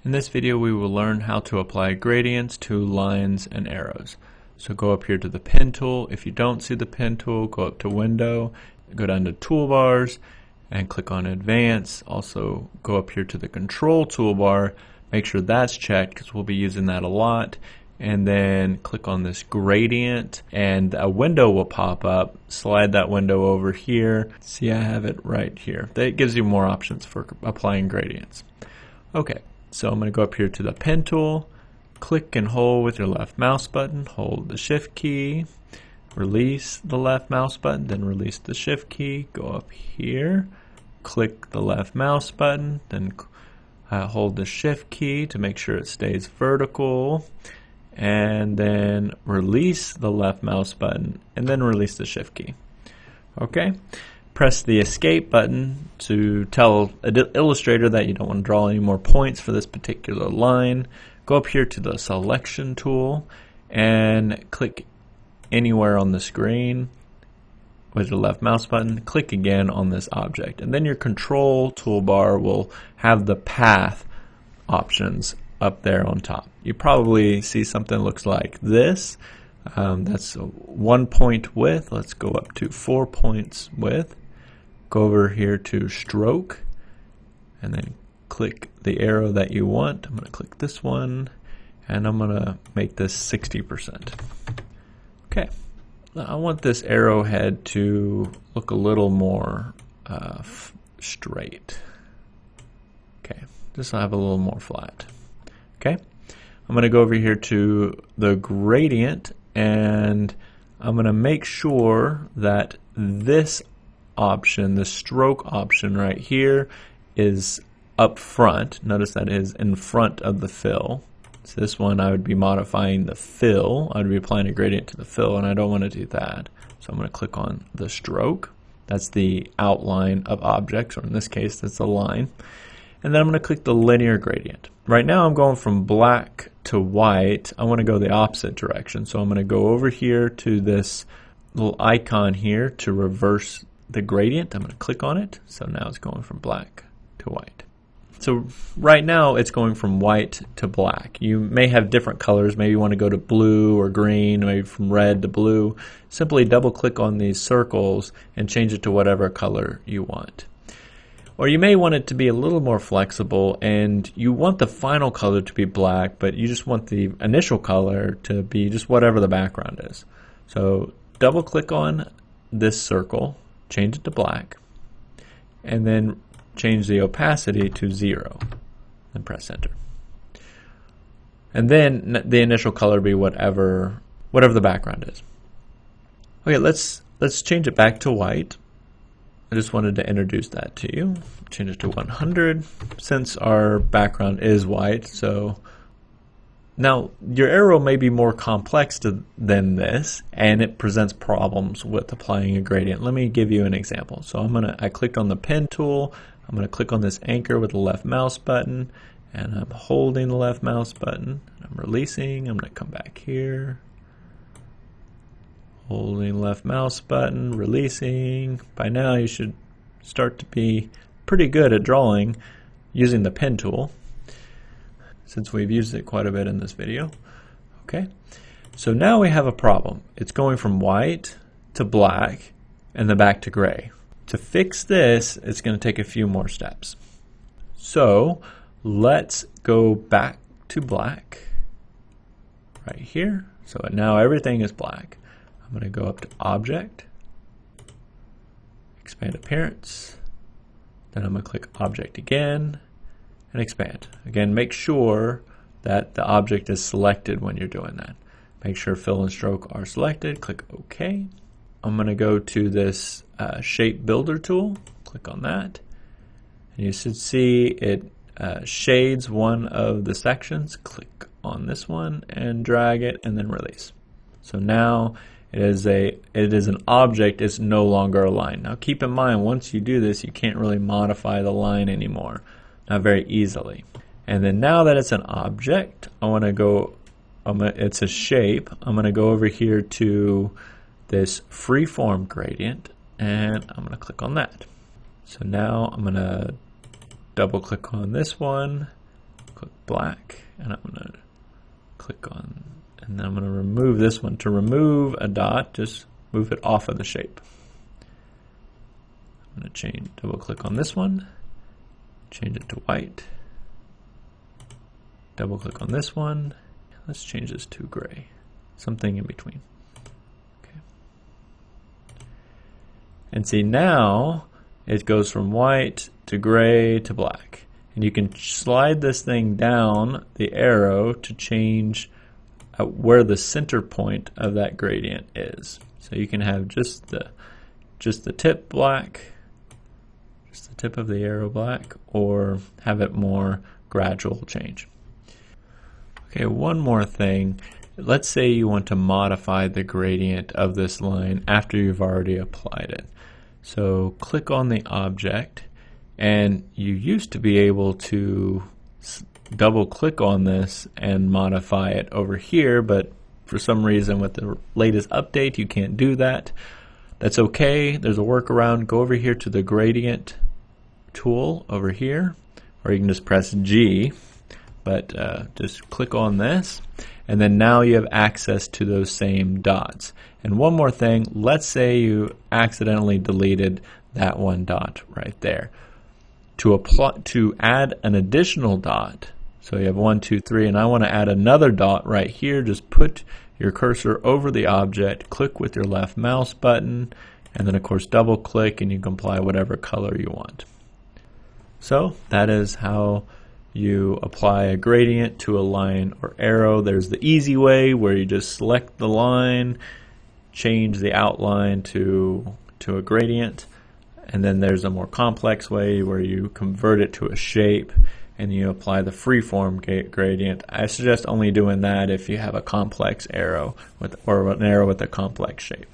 In this video we will learn how to apply gradients to lines and arrows. So go up here to the pen tool. If you don't see the pen tool, go up to Window, go down to Toolbars and click on Advanced. Also go up here to the Control toolbar, make sure that's checked because we'll be using that a lot. And then click on this gradient and a window will pop up. Slide that window over here. See, I have it right here. That gives you more options for applying gradients. Okay. So I'm going to go up here to the pen tool, click and hold with your left mouse button, hold the shift key, release the left mouse button, then release the shift key, go up here, click the left mouse button, then hold the shift key to make sure it stays vertical, and then release the left mouse button, and then release the shift key. Okay? Press the escape button to tell Illustrator that you don't want to draw any more points for this particular line. Go up here to the selection tool and click anywhere on the screen with your left mouse button. Click again on this object, and then your control toolbar will have the path options up there on top. You probably see something that looks like this. That's 1 point width. Let's go up to 4 points width. Go over here to stroke and then click the arrow that you want. I'm going to click this one and I'm going to make this 60%. Okay, now I want this arrowhead to look a little more straight. Okay, just so I have a little more flat. Okay, I'm going to go over here to the gradient and I'm going to make sure that this option, the stroke option right here, is up front. Notice that is in front of the fill. So this one I would be modifying the fill. I would be applying a gradient to the fill, and I don't want to do that. So I'm going to click on the stroke. That's the outline of objects, or in this case, that's a line. And then I'm going to click the linear gradient. Right now I'm going from black to white. I want to go the opposite direction. So I'm going to go over here to this little icon here to reverse the gradient. I'm going to click on it. So now it's going from black to white. So right now it's going from white to black. You may have different colors. Maybe you want to go to blue or green, maybe from red to blue. Simply double click on these circles and change it to whatever color you want. Or you may want it to be a little more flexible and you want the final color to be black, but you just want the initial color to be just whatever the background is. So double click on this circle, change it to black, and then change the opacity to 0 and press enter. And then the initial color be whatever the background is. Okay, let's change it back to white. I just wanted to introduce that to you. Change it to 100 since our background is white. So now your arrow may be more complex than this, and it presents problems with applying a gradient. Let me give you an example. So I clicked on the pen tool. I'm going to click on this anchor with the left mouse button, and I'm holding the left mouse button. I'm releasing. I'm going to come back here. Holding left mouse button, releasing. By now you should start to be pretty good at drawing using the pen tool, since we've used it quite a bit in this video. Okay, so now we have a problem. It's going from white to black and then back to gray. To fix this, it's going to take a few more steps. So let's go back to black right here. So now everything is black. I'm going to go up to Object, Expand Appearance, then I'm going to click Object again, and Expand. Again, make sure that the object is selected when you're doing that. Make sure Fill and Stroke are selected, click OK. I'm going to go to this Shape Builder tool, click on that, and you should see it shades one of the sections. Click on this one and drag it and then release. So now it is an object, it's no longer a line. Now keep in mind, once you do this, you can't really modify the line anymore, not very easily. And then now that it's an object, it's a shape, I'm going to go over here to this freeform gradient, and I'm going to click on that. So now I'm going to double click on this one, click black, and I'm going to click on, and then I'm going to remove this one. To remove a dot, just move it off of the shape. I'm going to double click on this one, change it to white. Double click on this one. Let's change this to gray. Something in between. Okay. And see, now it goes from white to gray to black. And you can slide this thing down the arrow to change where the center point of that gradient is. So you can have just the tip black, just the tip of the arrow black, or have it more gradual change. Okay, one more thing. Let's say you want to modify the gradient of this line after you've already applied it. So click on the object, and you used to be able to double click on this and modify it over here, but for some reason with the latest update you can't do that. That's okay, there's a workaround. Go over here to the gradient tool over here, or you can just press G. But just click on this, and then now you have access to those same dots. And one more thing, let's say you accidentally deleted that one dot right there. To add an additional dot, so you have 1, 2, 3, and I want to add another dot right here. Just put your cursor over the object, click with your left mouse button, and then of course double click, and you can apply whatever color you want. So that is how you apply a gradient to a line or arrow. There's the easy way where you just select the line, change the outline to a gradient, and then there's a more complex way where you convert it to a shape and you apply the freeform gradient. I suggest only doing that if you have a complex arrow or an arrow with a complex shape.